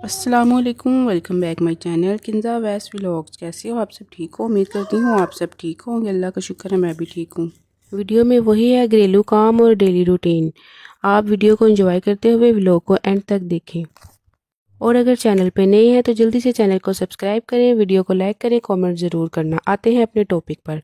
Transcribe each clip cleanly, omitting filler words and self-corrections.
अस्सलाम वालेकुम, welcome back my channel Kinza वैस व्लॉग्स। कैसे हो आप सब? ठीक हो? उम्मीद करती हूँ आप सब ठीक होंगे। अल्लाह का शुक्र है मैं भी ठीक हूँ। वीडियो में वही है घरेलू काम और डेली रूटीन। आप वीडियो को एंजॉय करते हुए व्लॉग को एंड तक देखें। और अगर चैनल पे नए हैं तो जल्दी से चैनल को सब्सक्राइब करें, वीडियो को लाइक करें, कमेंट ज़रूर करना। आते हैं अपने टॉपिक पर।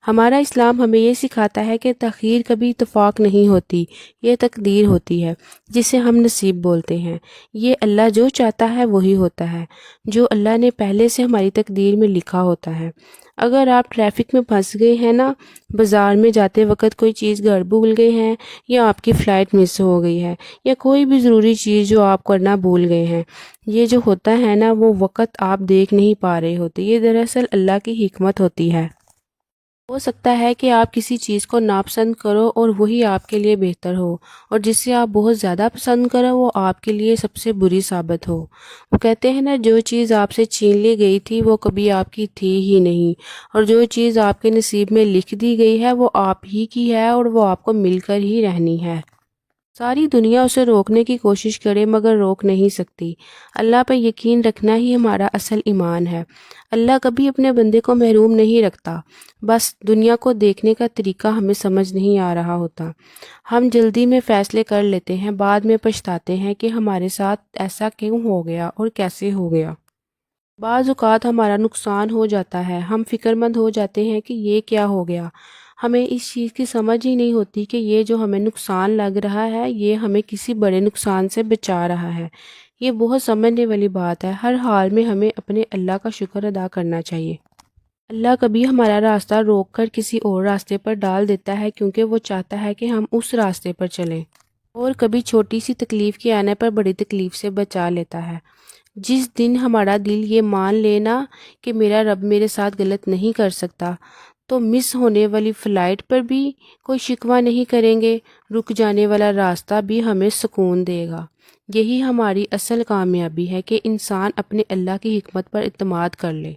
हमारा इस्लाम हमें ये सिखाता है कि तख़ीर कभी इत्तफाक नहीं होती, ये तकदीर होती है जिसे हम नसीब बोलते हैं। ये अल्लाह जो चाहता है वही होता है, जो अल्लाह ने पहले से हमारी तकदीर में लिखा होता है। अगर आप ट्रैफिक में फंस गए हैं ना, बाज़ार में जाते वक्त कोई चीज़ घर भूल गए हैं, या आपकी फ़्लाइट मिस हो गई है, या कोई भी ज़रूरी चीज़ जो आप करना भूल गए हैं, ये जो होता है ना वो वक़्त आप देख नहीं पा रहे होते, ये दरअसल अल्लाह की हिकमत होती है। हो सकता है कि आप किसी चीज़ को नापसंद करो और वही आपके लिए बेहतर हो, और जिसे आप बहुत ज़्यादा पसंद करो वो आपके लिए सबसे बुरी साबित हो। वो कहते हैं ना, जो चीज़ आपसे छीन ली गई थी वो कभी आपकी थी ही नहीं, और जो चीज़ आपके नसीब में लिख दी गई है वो आप ही की है और वो आपको मिलकर ही रहनी है। सारी दुनिया उसे रोकने की कोशिश करे मगर रोक नहीं सकती। अल्लाह पर यकीन रखना ही हमारा असल ईमान है। अल्लाह कभी अपने बंदे को महरूम नहीं रखता, बस दुनिया को देखने का तरीका हमें समझ नहीं आ रहा होता। हम जल्दी में फ़ैसले कर लेते हैं, बाद में पछताते हैं कि हमारे साथ ऐसा क्यों हो गया और कैसे हो गया। बाज़ औक़ात हमारा नुकसान हो जाता है, हम फ़िक्रमंद हो जाते हैं कि ये क्या हो गया। हमें इस चीज़ की समझ ही नहीं होती कि ये जो हमें नुकसान लग रहा है ये हमें किसी बड़े नुकसान से बचा रहा है। ये बहुत समझने वाली बात है। हर हाल में हमें अपने अल्लाह का शुक्र अदा करना चाहिए। अल्लाह कभी हमारा रास्ता रोक कर किसी और रास्ते पर डाल देता है क्योंकि वो चाहता है कि हम उस रास्ते पर चलें, और कभी छोटी सी तकलीफ़ के आने पर बड़ी तकलीफ़ से बचा लेता है। जिस दिन हमारा दिल ये मान लेना कि मेरा रब मेरे साथ गलत नहीं कर सकता, तो मिस होने वाली फ़्लाइट पर भी कोई शिकवा नहीं करेंगे, रुक जाने वाला रास्ता भी हमें सुकून देगा। यही हमारी असल कामयाबी है कि इंसान अपने अल्लाह की हिकमत पर इत्मीनान कर ले,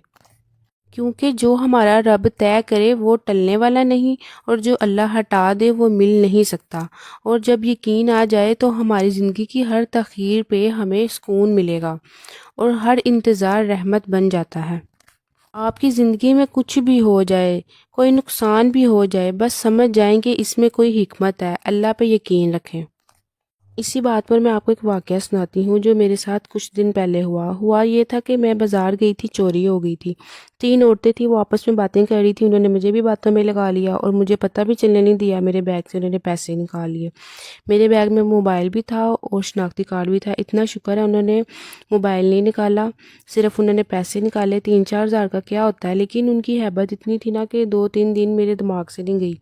क्योंकि जो हमारा रब तय करे वो टलने वाला नहीं, और जो अल्लाह हटा दे वो मिल नहीं सकता। और जब यकीन आ जाए तो हमारी ज़िंदगी की हर तख़ीर पे हमें सुकून मिलेगा, और हर इंतज़ार रहमत बन जाता है। आपकी ज़िंदगी में कुछ भी हो जाए, कोई नुकसान भी हो जाए, बस समझ जाएं कि इसमें कोई हिकमत है। अल्लाह पे यकीन रखें। इसी बात पर मैं आपको एक वाक़या सुनाती हूँ जो मेरे साथ कुछ दिन पहले हुआ ये था कि मैं बाज़ार गई थी, चोरी हो गई थी। 3 औरतें थी, वो आपस में बातें कर रही थी, उन्होंने मुझे भी बातों में लगा लिया और मुझे पता भी चलने नहीं दिया। मेरे बैग से उन्होंने पैसे निकाल लिए। मेरे बैग में मोबाइल भी था और शनाख्ती कार्ड भी था। इतना शुक्र है उन्होंने मोबाइल नहीं निकाला, सिर्फ उन्होंने पैसे निकाले। 3-4 हज़ार का क्या होता है, लेकिन उनकी हैबत इतनी थी ना कि 2-3 दिन मेरे दिमाग से नहीं गई।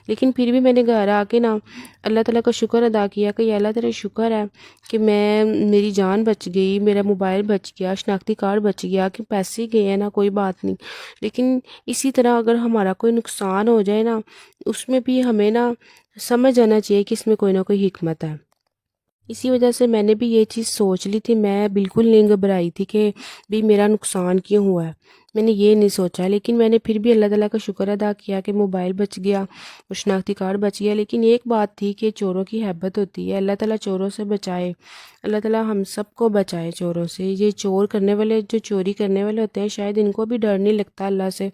लेकिन फिर भी मैंने घर आके ना अल्लाह ताला का शुक्र अदा किया कि या अल्लाह तेरा शुक्र है कि मेरी जान बच गई, मेरा मोबाइल बच गया, शनाख्ती कार्ड बच गया, कि पैसे गए हैं ना, कोई बात नहीं। लेकिन इसी तरह अगर हमारा कोई नुकसान हो जाए ना, उसमें भी हमें ना समझ आना चाहिए कि इसमें कोई ना कोई हिकमत है। इसी वजह से मैंने भी ये चीज़ सोच ली थी। मैं बिल्कुल नहीं घबराई थी कि भी मेरा नुकसान क्यों हुआ है, मैंने ये नहीं सोचा। लेकिन मैंने फिर भी अल्लाह ताला का शुक्र अदा किया कि मोबाइल बच गया और शनाख्ती कार्ड बच गया। लेकिन एक बात थी कि चोरों की हैबत होती है, अल्लाह ताला चोरों से बचाए, अल्लाह ताला हम सबको बचाए चोरों से। ये चोर करने वाले, जो चोरी करने वाले होते हैं, शायद इनको भी डर नहीं लगता अल्लाह से।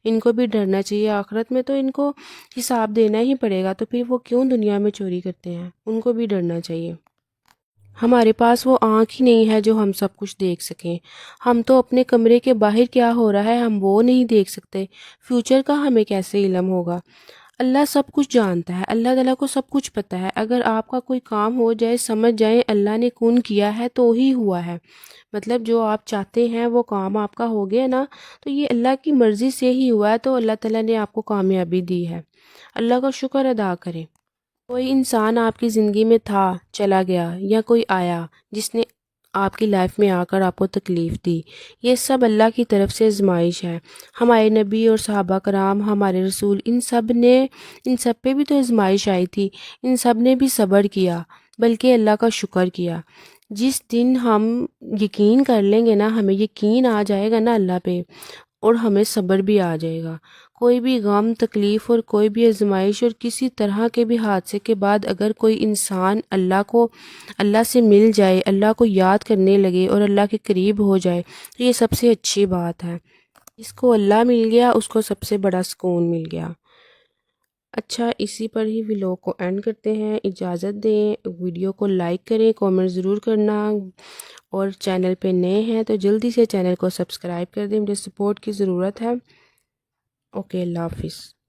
इनको भी डरना चाहिए, आखिरत में तो इनको हिसाब देना ही पड़ेगा, तो फिर वो क्यों दुनिया में चोरी करते हैं, उनको भी डरना चाहिए। हमारे पास वो आँख ही नहीं है जो हम सब कुछ देख सकें। हम तो अपने कमरे के बाहर क्या हो रहा है हम वो नहीं देख सकते, फ्यूचर का हमें कैसे इल्म होगा। अल्लाह सब कुछ जानता है, अल्लाह ताला को सब कुछ पता है। अगर आपका कोई काम हो जाए, समझ जाए अल्लाह ने कौन किया है तो ही हुआ है। मतलब जो आप चाहते हैं वो काम आपका हो गया ना, तो ये अल्लाह की मर्ज़ी से ही हुआ है, तो अल्लाह ताला ने आपको कामयाबी दी है। अल्लाह का शुक्र अदा करें। कोई इंसान आपकी ज़िंदगी में था, चला गया, या कोई आया जिसने आपकी लाइफ में आकर आपको तकलीफ़ दी, ये सब अल्लाह की तरफ से आजमाइश है। हमारे नबी और सहाबा कराम, हमारे रसूल, इन सब पे भी तो आजमाइश आई थी। इन सब ने भी सब्र किया, बल्कि अल्लाह का शुक्र किया। जिस दिन हम यकीन कर लेंगे ना, हमें यकीन आ जाएगा ना अल्लाह पे, اور ہمیں صبر بھی آ جائے گا۔ کوئی بھی غم، تکلیف اور کوئی بھی آزمائش اور کسی طرح کے بھی حادثے کے بعد اگر کوئی انسان اللہ سے مل جائے، اللہ کو یاد کرنے لگے اور اللہ کے قریب ہو جائے تو یہ سب سے اچھی بات ہے۔ جس کو اللہ مل گیا اس کو سب سے بڑا سکون مل گیا۔ اچھا، اسی پر ہی ویلوگ کو اینڈ کرتے ہیں۔ اجازت دیں، ویڈیو کو لائک کریں، کامنٹ ضرور کرنا، اور چینل پہ نئے ہیں تو جلدی سے چینل کو سبسکرائب کر دیں، مجھے سپورٹ کی ضرورت ہے۔ اوکے، اللہ حافظ۔